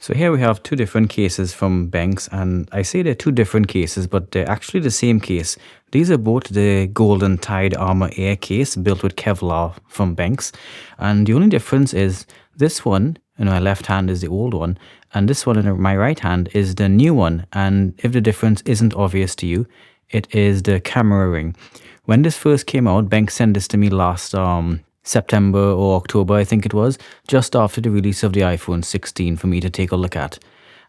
So here we have two different cases from Benks, and I say they're two different cases, but they're actually the same case. These are both the Golden Tide Armor Air case built with Kevlar from Benks, and the only difference is this one in my left hand is the old one, and this one in my right hand is the new one. And if the difference isn't obvious to you, it is the camera ring. When this first came out, Benks sent this to me last September or October, I think it was, just after the release of the iPhone 16 for me to take a look at.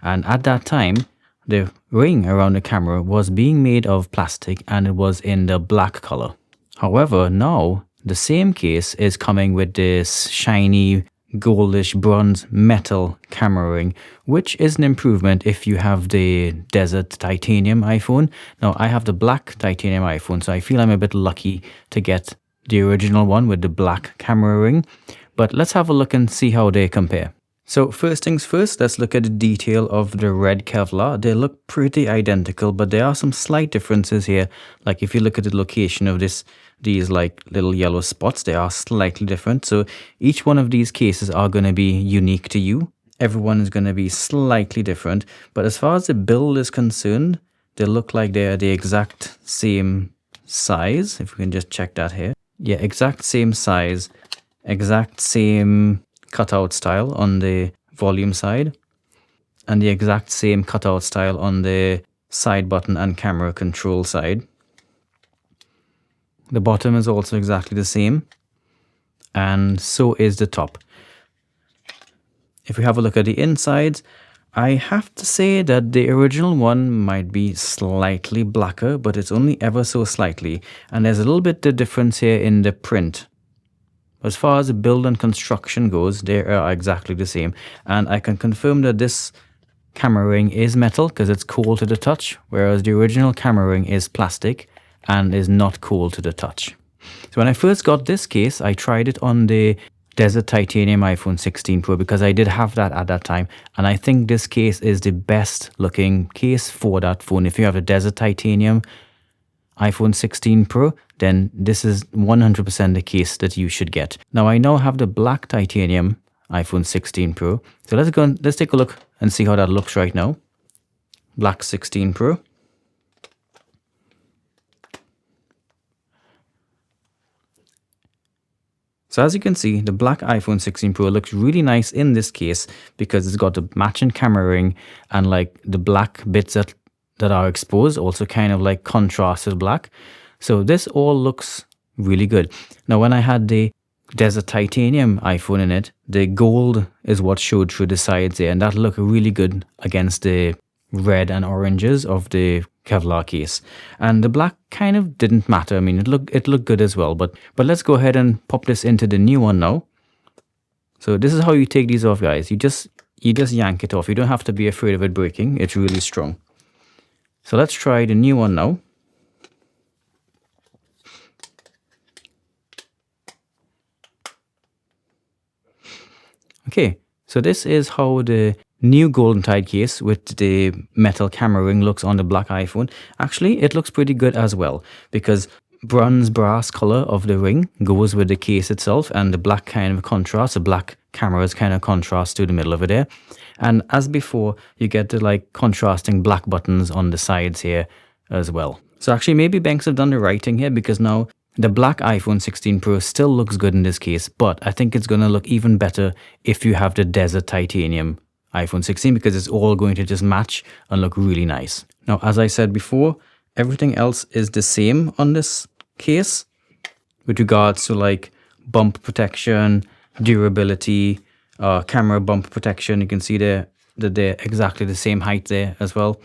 And at that time, the ring around the camera was being made of plastic and it was in the black color. However, now the same case is coming with this shiny goldish bronze metal camera ring, which is an improvement if you have the desert titanium iPhone. Now I have the black titanium iPhone, so I feel I'm a bit lucky to get the original one with the black camera ring, but let's have a look and see how they compare. So first things first, let's look at the detail of the red Kevlar. They look pretty identical, but there are some slight differences here. Like if you look at the location of these like little yellow spots, they are slightly different. So each one of these cases are going to be unique to you. Everyone is going to be slightly different, but as far as the build is concerned, they look like they are the exact same size. If we can just check that here. Yeah, exact same size, exact same cutout style on the volume side, and the exact same cutout style on the side button and camera control side. The bottom is also exactly the same, and so is the top. If we have a look at the insides, I have to say that the original one might be slightly blacker, but it's only ever so slightly. And there's a little bit of difference here in the print. As far as the build and construction goes, they are exactly the same. And I can confirm that this camera ring is metal because it's cold to the touch, whereas the original camera ring is plastic and is not cold to the touch. So when I first got this case, I tried it on the Desert Titanium iPhone 16 Pro because I did have that at that time, and I think this case is the best looking case for that phone. If you have a Desert Titanium iPhone 16 Pro, then this is 100% the case that you should get. Now I now have the black titanium iPhone 16 Pro, so let's take a look and see how that looks right now. Black 16 Pro. So as you can see, the black iPhone 16 Pro looks really nice in this case because it's got the matching camera ring, and like the black bits that are exposed also kind of like contrasted black. So this all looks really good. Now when I had the Desert Titanium iPhone in it, the gold is what showed through the sides there, and that looked really good against the red and oranges of the Kevlar case. And the black kind of didn't matter. I mean, it looked good as well. But let's go ahead and pop this into the new one now. So this is how you take these off, guys. You just yank it off. You don't have to be afraid of it breaking. It's really strong. So let's try the new one now. Okay, so this is how the new Golden Tide case with the metal camera ring looks on the black iPhone. Actually, it looks pretty good as well because bronze brass color of the ring goes with the case itself, and the black kind of contrast, the black cameras kind of contrast to the middle of it there. And as before, you get the like contrasting black buttons on the sides here as well. So actually maybe Benks have done the right thing here, because now the black iPhone 16 Pro still looks good in this case, but I think it's going to look even better if you have the Desert Titanium iPhone 16, because it's all going to just match and look really nice. Now, as I said before, everything else is the same on this case with regards to like bump protection, durability, camera bump protection. You can see there that they're exactly the same height there as well.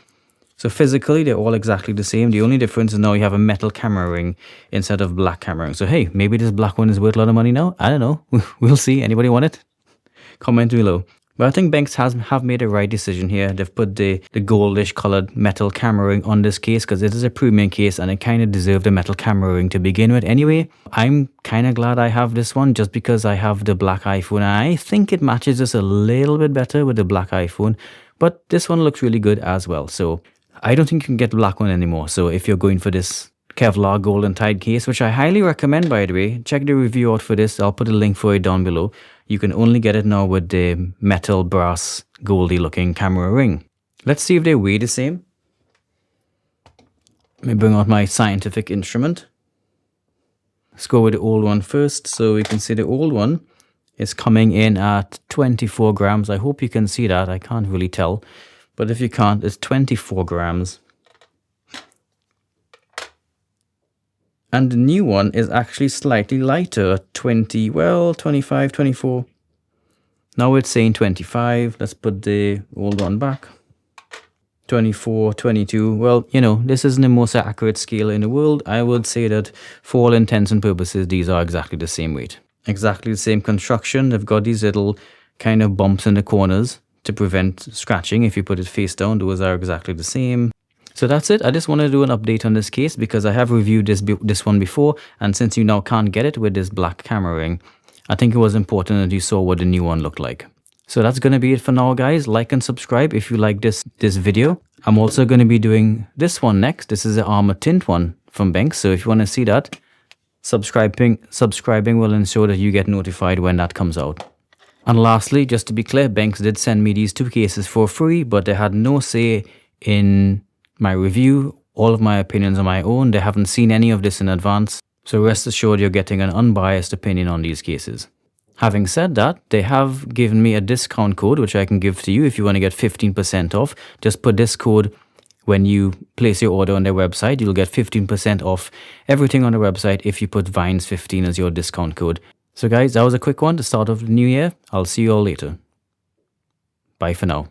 So physically, they're all exactly the same. The only difference is now you have a metal camera ring instead of black camera ring. So hey, maybe this black one is worth a lot of money now. I don't know. We'll see. Anybody want it? Comment below. But I think Benks have made a right decision here. They've put the goldish colored metal camera ring on this case because it is a premium case and it kind of deserved a metal camera ring to begin with anyway. I'm kind of glad I have this one just because I have the black iPhone. I think it matches this a little bit better with the black iPhone, but this one looks really good as well. So I don't think you can get the black one anymore. So if you're going for this Kevlar Golden Tide case, which I highly recommend, by the way, check the review out for this. I'll put a link for it down below. You can only get it now with the metal brass goldy looking camera ring. Let's see if they weigh the same. Let me bring out my scientific instrument. Let's go with the old one first. So we can see the old one is coming in at 24 grams. I hope you can see that. I can't really tell. But if you can't, it's 24 grams. And the new one is actually slightly lighter at 25, 24. Now it's saying 25. Let's put the old one back. 24, 22. Well, you know, this isn't the most accurate scale in the world. I would say that for all intents and purposes, these are exactly the same weight. Exactly the same construction. They've got these little kind of bumps in the corners to prevent scratching. If you put it face down, those are exactly the same. So that's it. I just want to do an update on this case because I have reviewed this one before, and since you now can't get it with this black camera ring, I think it was important that you saw what the new one looked like. So that's going to be it for now, guys. Like and subscribe if you like this video. I'm also going to be doing this one next. This is the armor tint one from Benks. So if you want to see that, subscribing will ensure that you get notified when that comes out. And lastly, just to be clear, Benks did send me these 2 cases for free, but they had no say in my review. All of my opinions are my own. They haven't seen any of this in advance. So rest assured you're getting an unbiased opinion on these cases. Having said that, they have given me a discount code which I can give to you if you want to get 15% off. Just put this code when you place your order on their website. You'll get 15% off everything on the website if you put Vines15 as your discount code. So guys, that was a quick one to start off the new year. I'll see you all later. Bye for now.